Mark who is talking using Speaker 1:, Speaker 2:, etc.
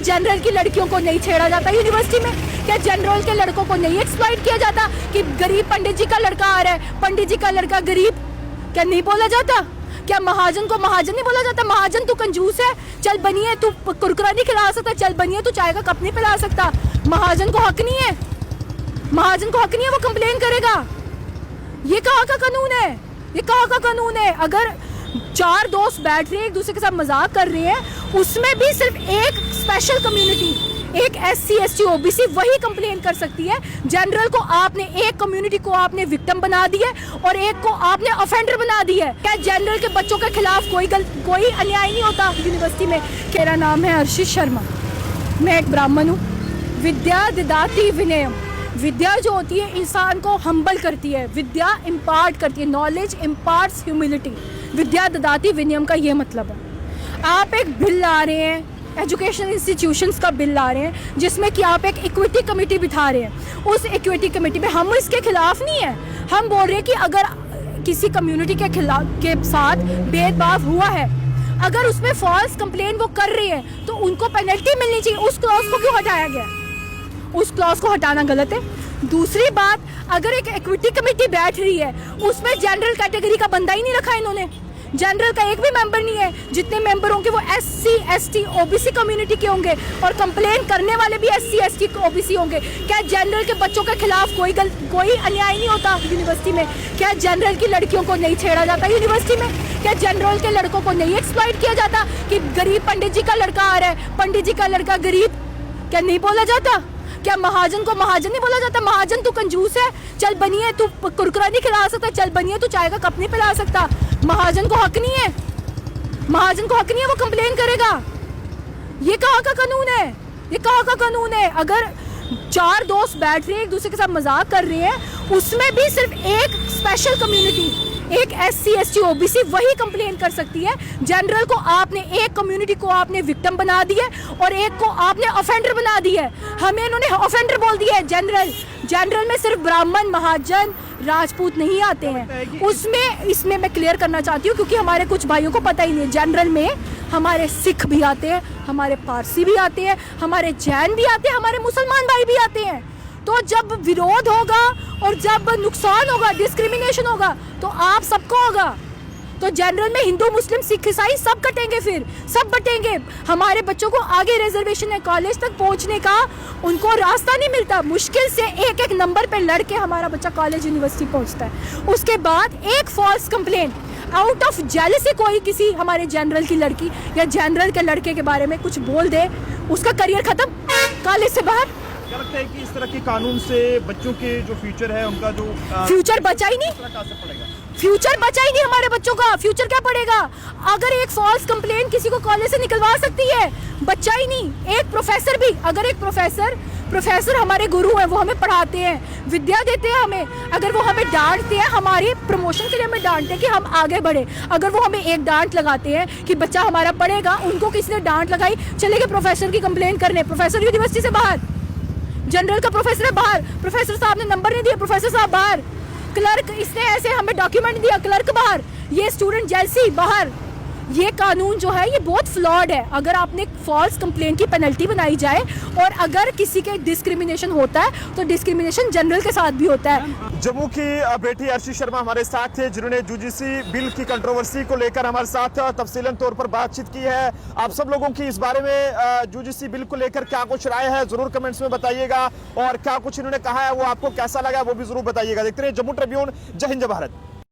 Speaker 1: General की लड़कियों को नहीं छेड़ा जाता यूनिवर्सिटी में? क्या जनरल के लड़कों को नहीं एक्सप्लॉइट किया जाता कि गरीब पंडित जी का लड़का आ रहा है, पंडित जी का लड़का गरीब, क्या नहीं बोला जाता? क्या महाजन को महाजन नहीं बोला जाता? महाजन तू कंजूस है, चल बनिए, तू कुरकुरा नहीं खिला सकता, चल बनिए, तू चाय का कप नहीं पिला सकता। महाजन को हक नहीं है, महाजन को हक नहीं है, वो कंप्लेन करेगा। ये कहाँ का कानून है? ये कहाँ का कानून है? अगर 4 दोस्त बैठ रहे हैं, एक दूसरे के साथ मजाक कर रहे हैं, उसमें भी सिर्फ एक स्पेशल कम्युनिटी, एक SC ST OBC वही कंप्लेन कर सकती है। जनरल को आपने, एक कम्युनिटी को आपने विक्टिम बना दिया और एक को आपने ऑफेंडर बना दिया है। क्या जनरल के बच्चों के खिलाफ कोई अन्याय नहीं होता यूनिवर्सिटी में? मेरा नाम है अर्शित शर्मा, मैं एक ब्राह्मण हूँ। विद्या ददाति विनयम, विद्या जो होती है इंसान को हम्बल करती है, विद्या इम्पार्ट करती है, नॉलेज इम्पार्ट्स ह्यूमिलिटी। विद्या ददाति विनयम का ये मतलब है। आप एक बिल ला रहे हैं, एजुकेशन इंस्टीट्यूशंस का बिल ला रहे हैं, जिसमें कि आप एक इक्विटी कमेटी बिठा रहे हैं। उस इक्विटी कमेटी में हम इसके खिलाफ नहीं है, हम बोल रहे हैं कि अगर किसी कम्युनिटी के खिलाफ के साथ भेदभाव हुआ है, अगर उसमें फॉल्स कंप्लेन वो कर रही है, तो उनको पेनल्टी मिलनी चाहिए। उस क्लॉज को क्यों हटाया गया? उस क्लॉज को हटाना गलत है। दूसरी बात, अगर एक इक्विटी कमेटी बैठ रही है, उसमें जनरल कैटेगरी का बंदा ही नहीं रखा इन्होंने, जनरल का एक भी मेंबर नहीं है। जितने मेंबर होंगे वो SC ST OBC कम्युनिटी के होंगे और कंप्लेन करने वाले भी SC ST OBC होंगे। क्या जनरल के बच्चों के खिलाफ कोई अन्याय नहीं होता यूनिवर्सिटी में? क्या जनरल की लड़कियों को नहीं छेड़ा जाता यूनिवर्सिटी में? क्या जनरल के लड़कों को नहीं एक्सप्लॉइट किया जाता कि गरीब पंडित जी का लड़का आ रहा है, पंडित जी का लड़का गरीब, क्या नहीं बोला जाता? क्या महाजन को महाजन नहीं बोला जाता? महाजन तू कंजूस है, चल बनिए, तू कुरकुरा नहीं खिला सकता, चल बनिए, तू चाय का कप नहीं पिला सकता। महाजन को हक नहीं है, महाजन को हक नहीं है, वो कंप्लेन करेगा। ये कहाँ का कानून है? ये कहाँ का कानून है? अगर 4 दोस्त बैठ रहे हैं, एक दूसरे के साथ मजाक कर रहे हैं, उसमें भी सिर्फ एक स्पेशल कम्युनिटी, एक SC ST OBC वही कंप्लेन कर सकती है। जनरल को आपने, एक कम्युनिटी को आपने विक्टिम बना दिया और एक को आपने ऑफेंडर बना दिया है। हमें इन्होंने ऑफेंडर बोल दिया है। जनरल में सिर्फ ब्राह्मण, महाजन, राजपूत नहीं आते हैं। उसमें इसमें मैं क्लियर करना चाहती हूँ, क्योंकि हमारे कुछ भाइयों को पता ही नहीं है। जनरल में हमारे सिख भी आते हैं, हमारे पारसी भी आते हैं, हमारे जैन भी आते हैं, हमारे मुसलमान भाई भी आते हैं। तो जब विरोध होगा और जब नुकसान होगा, डिस्क्रिमिनेशन होगा, तो आप सबको होगा। तो जनरल में हिंदू, मुस्लिम, सिख, ईसाई सब कटेंगे, फिर सब बटेंगे। हमारे बच्चों को आगे रिजर्वेशन है, कॉलेज तक पहुंचने का उनको रास्ता नहीं मिलता। मुश्किल से एक नंबर पे लड़के हमारा बच्चा कॉलेज यूनिवर्सिटी पहुंचता है। उसके बाद एक false complain, out of jealousy कोई किसी हमारे जनरल की लड़की या जनरल के लड़के के बारे में कुछ बोल दे, उसका करियर खत्म, कॉलेज से बाहर।
Speaker 2: क्या लगता है कि इस तरह के कानून से बच्चों के जो फ्यूचर है, उनका जो
Speaker 1: फ्यूचर बचा ही नहीं, फ्यूचर बचा ही नहीं हमारे बच्चों का। फ्यूचर क्या पड़ेगा? अगर एक फॉल्स कंप्लेन किसी को कॉलेज से निकलवा सकती है, बच्चा ही नहीं। एक प्रोफेसर भी, अगर एक प्रोफेसर हमारे गुरु हैं, वो हमें पढ़ाते हैं, विद्या देते हैं हमें, अगर वो हमें डांटते हैं, हमारे प्रमोशन के लिए हमें डांटते हैं कि हम आगे बढ़े, अगर वो हमें एक डांट लगाते हैं कि बच्चा हमारा पढ़ेगा, उनको किसी ने डांट लगाई, चले गए प्रोफेसर की कंप्लेन करने, प्रोफेसर यूनिवर्सिटी से बाहर, जनरल का प्रोफेसर है बाहर, प्रोफेसर साहब ने नंबर नहीं दिया, प्रोफेसर साहब बाहर, क्लर्क इसने ऐसे हमें डॉक्यूमेंट दिया, क्लर्क बाहर, ये स्टूडेंट जेलसी बाहर। ये कानून जो है ये बहुत फ्लॉड है। अगर आपने फॉल्स कंप्लेन की पेनल्टी बनाई जाए और अगर किसी के डिस्क्रिमिनेशन होता है तो डिस्क्रिमिनेशन जनरल के साथ भी होता है।
Speaker 2: जम्मू की बेटी अर्शित शर्मा हमारे साथ थे, जिन्होंने UGC बिल की कंट्रोवर्सी को लेकर हमारे साथ तफसीलन तौर पर बातचीत की है। आप सब लोगों की इस बारे में UGC बिल को लेकर क्या कुछ राय है जरूर कमेंट्स में बताइएगा, और क्या कुछ इन्होंने कहा है वो आपको कैसा लगा वो भी जरूर बताइएगा। देखते रहिए जम्मू ट्रिब्यून। जय हिंद, जय भारत।